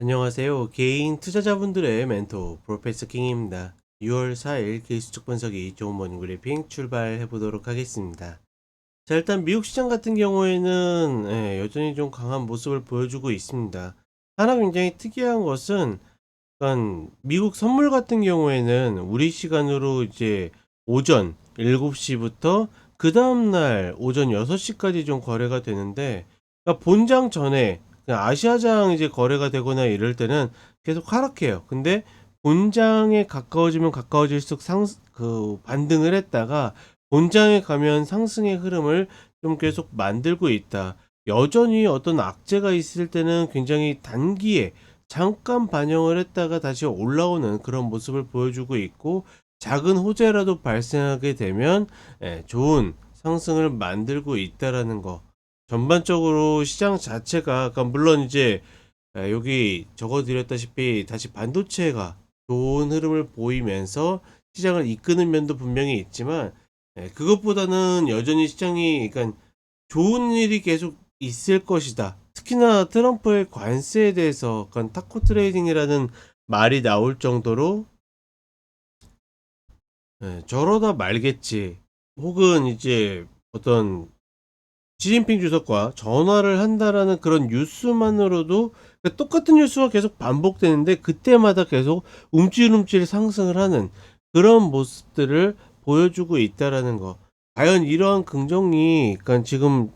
안녕하세요. 개인 투자자분들의 멘토 프로페서 킹입니다. 6월 4일 기술적 분석이 좋은 모닝 브리핑 출발해 보도록 하겠습니다. 자, 일단 미국 시장 같은 경우에는 여전히 좀 강한 모습을 보여주고 있습니다. 하나 굉장히 특이한 것은 약간 미국 선물 같은 경우에는 우리 시간으로 이제 오전 7시부터 그 다음날 오전 6시까지 좀 거래가 되는데, 그러니까 본장 전에 그냥 아시아장 이제 거래가 되거나 이럴 때는 계속 하락해요. 근데 본장에 가까워지면 가까워질수록 반등을 했다가 본장에 가면 상승의 흐름을 좀 계속 만들고 있다. 여전히 어떤 악재가 있을 때는 굉장히 단기에 잠깐 반영을 했다가 다시 올라오는 그런 모습을 보여주고 있고, 작은 호재라도 발생하게 되면 좋은 상승을 만들고 있다라는 거. 전반적으로 시장 자체가, 그러니까 물론 이제 여기 적어드렸다시피 다시 반도체가 좋은 흐름을 보이면서 시장을 이끄는 면도 분명히 있지만, 그것보다는 여전히 시장이, 그러니까 좋은 일이 계속 있을 것이다. 특히나 트럼프의 관세에 대해서 약간 타코 트레이딩이라는 말이 나올 정도로 저러다 말겠지. 혹은 이제 어떤 시진핑 주석과 전화를 한다라는 그런 뉴스만으로도, 그러니까 똑같은 뉴스가 계속 반복되는데 그때마다 계속 움찔움찔 상승을 하는 그런 모습들을 보여주고 있다라는 거. 과연 이러한 긍정이, 그러니까 지금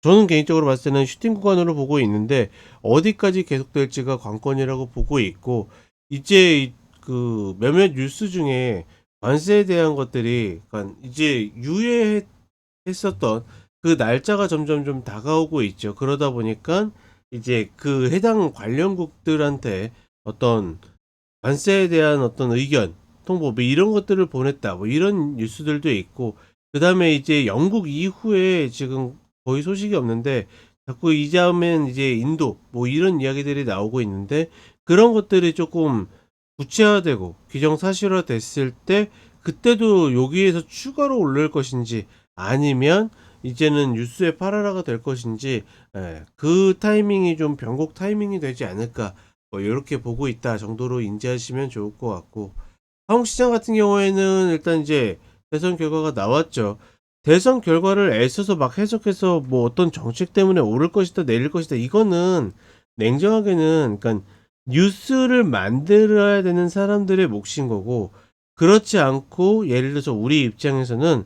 저는 개인적으로 봤을 때는 슈팅 구간으로 보고 있는데 어디까지 계속될지가 관건이라고 보고 있고, 이제 그 몇몇 뉴스 중에 관세에 대한 것들이, 그러니까 이제 유예했었던 그 날짜가 점점 좀 다가오고 있죠. 그러다 보니까 이제 그 해당 관련국들한테 어떤 관세에 대한 어떤 의견, 통보 뭐 이런 것들을 보냈다, 뭐 이런 뉴스들도 있고, 그 다음에 이제 영국 이후에 지금 거의 소식이 없는데 자꾸 이자면 이제 인도 뭐 이런 이야기들이 나오고 있는데, 그런 것들이 조금 구체화되고 기정사실화 됐을 때 그때도 여기에서 추가로 올릴 것인지, 아니면 이제는 뉴스의 파라라가 될 것인지, 그 타이밍이 좀 변곡 타이밍이 되지 않을까, 뭐 이렇게 보고 있다 정도로 인지하시면 좋을 것 같고, 한국 시장 같은 경우에는 일단 이제 대선 결과가 나왔죠. 대선 결과를 애써서 막 해석해서 뭐 어떤 정책 때문에 오를 것이다 내릴 것이다, 이거는 냉정하게는, 그러니까 뉴스를 만들어야 되는 사람들의 몫인 거고, 그렇지 않고 예를 들어서 우리 입장에서는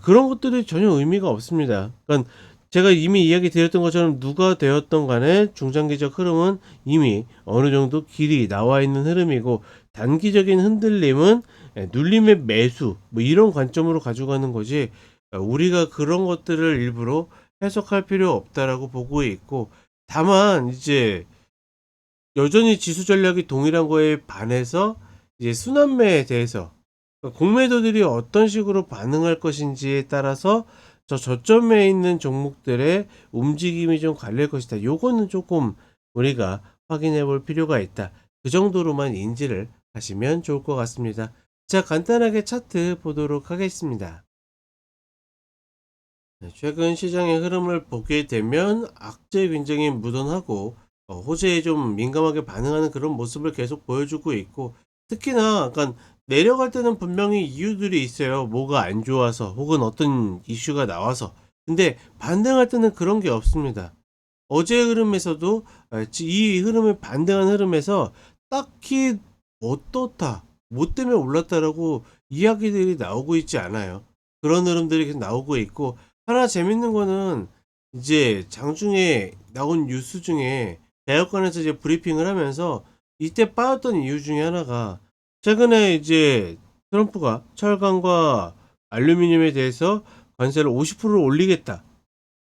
그런 것들이 전혀 의미가 없습니다. 그러니까 제가 이미 이야기 드렸던 것처럼 누가 되었던 간에 중장기적 흐름은 이미 어느 정도 길이 나와 있는 흐름이고, 단기적인 흔들림은 눌림의 매수 뭐 이런 관점으로 가져가는 거지, 우리가 그런 것들을 일부러 해석할 필요 없다라고 보고 있고, 다만 이제 여전히 지수 전략이 동일한 거에 반해서 이제 순환매에 대해서, 그러니까 공매도들이 어떤 식으로 반응할 것인지에 따라서 저점에 있는 종목들의 움직임이 좀 갈릴 것이다. 요거는 조금 우리가 확인해 볼 필요가 있다. 그 정도로만 인지를 하시면 좋을 것 같습니다. 자, 간단하게 차트 보도록 하겠습니다. 최근 시장의 흐름을 보게 되면 악재 굉장히 무던하고 호재에 좀 민감하게 반응하는 그런 모습을 계속 보여주고 있고, 특히나 약간 내려갈 때는 분명히 이유들이 있어요. 뭐가 안 좋아서 혹은 어떤 이슈가 나와서. 근데 반등할 때는 그런 게 없습니다. 어제 흐름에서도 이 흐름을 반등한 흐름에서 딱히 어떻다, 뭐 때문에 올랐다라고 이야기들이 나오고 있지 않아요. 그런 흐름들이 계속 나오고 있고, 하나 재밌는 거는 이제 장중에 나온 뉴스 중에 대학관에서 이제 브리핑을 하면서 이때 빠졌던 이유 중에 하나가, 최근에 이제 트럼프가 철강과 알루미늄에 대해서 관세를 50%를 올리겠다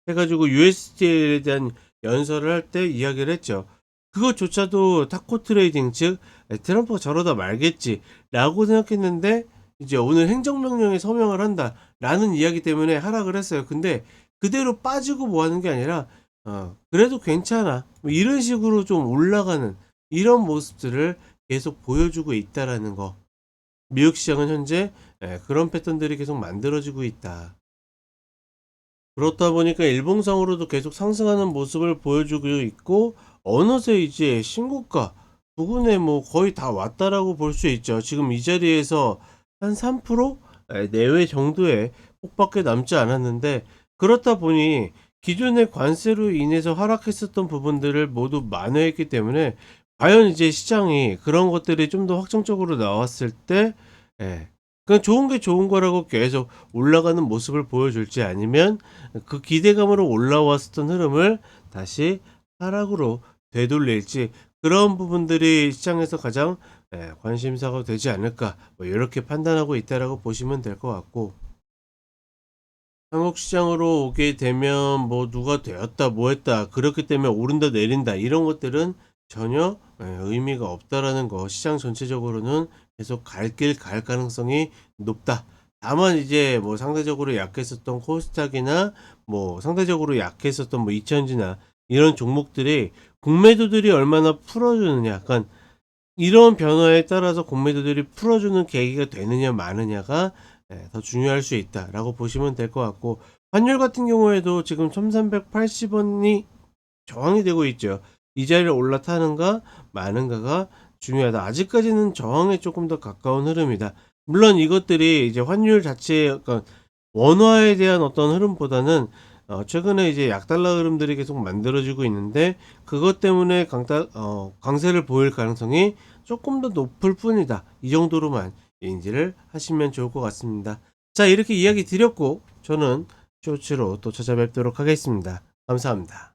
해가지고 USD에 대한 연설을 할 때 이야기를 했죠. 그것조차도 타코 트레이딩, 즉 트럼프가 저러다 말겠지 라고 생각했는데, 이제 오늘 행정명령에 서명을 한다 라는 이야기 때문에 하락을 했어요. 근데 그대로 빠지고 뭐 하는 게 아니라 그래도 괜찮아 뭐 이런 식으로 좀 올라가는 이런 모습들을 계속 보여주고 있다라는 거. 미국 시장은 현재 그런 패턴들이 계속 만들어지고 있다. 그렇다 보니까 일봉상으로도 계속 상승하는 모습을 보여주고 있고, 어느새 이제 신고가 부근에 뭐 거의 다 왔다라고 볼 수 있죠. 지금 이 자리에서 한 3% 내외 정도의 폭밖에 남지 않았는데, 그렇다 보니 기존의 관세로 인해서 하락했었던 부분들을 모두 만회했기 때문에, 과연 이제 시장이 그런 것들이 좀 더 확정적으로 나왔을 때, 예, 그냥 좋은 게 좋은 거라고 계속 올라가는 모습을 보여줄지, 아니면 그 기대감으로 올라왔었던 흐름을 다시 하락으로 되돌릴지, 그런 부분들이 시장에서 가장 관심사가 되지 않을까, 뭐 이렇게 판단하고 있다라고 보시면 될 것 같고, 한국 시장으로 오게 되면 뭐 누가 되었다 뭐 했다 그렇기 때문에 오른다 내린다 이런 것들은 전혀 의미가 없다라는 거, 시장 전체적으로는 계속 갈 길 갈 가능성이 높다. 다만 이제 뭐 상대적으로 약했었던 코스닥이나 뭐 상대적으로 약했었던 뭐 이천지나 이런 종목들이 공매도들이 얼마나 풀어주느냐, 약간 이런 변화에 따라서 공매도들이 풀어주는 계기가 되느냐 마느냐가 더 중요할 수 있다라고 보시면 될 것 같고, 환율 같은 경우에도 지금 1380원이 저항이 되고 있죠. 이 자리를 올라타는가 마는가가 중요하다. 아직까지는 저항에 조금 더 가까운 흐름이다. 물론 이것들이 이제 환율 자체의 약간 원화에 대한 어떤 흐름보다는 최근에 이제 약달러 흐름들이 계속 만들어지고 있는데, 그것 때문에 강세를 보일 가능성이 조금 더 높을 뿐이다. 이 정도로만 인지를 하시면 좋을 것 같습니다. 자, 이렇게 이야기 드렸고, 저는 쇼츠로 또 찾아뵙도록 하겠습니다. 감사합니다.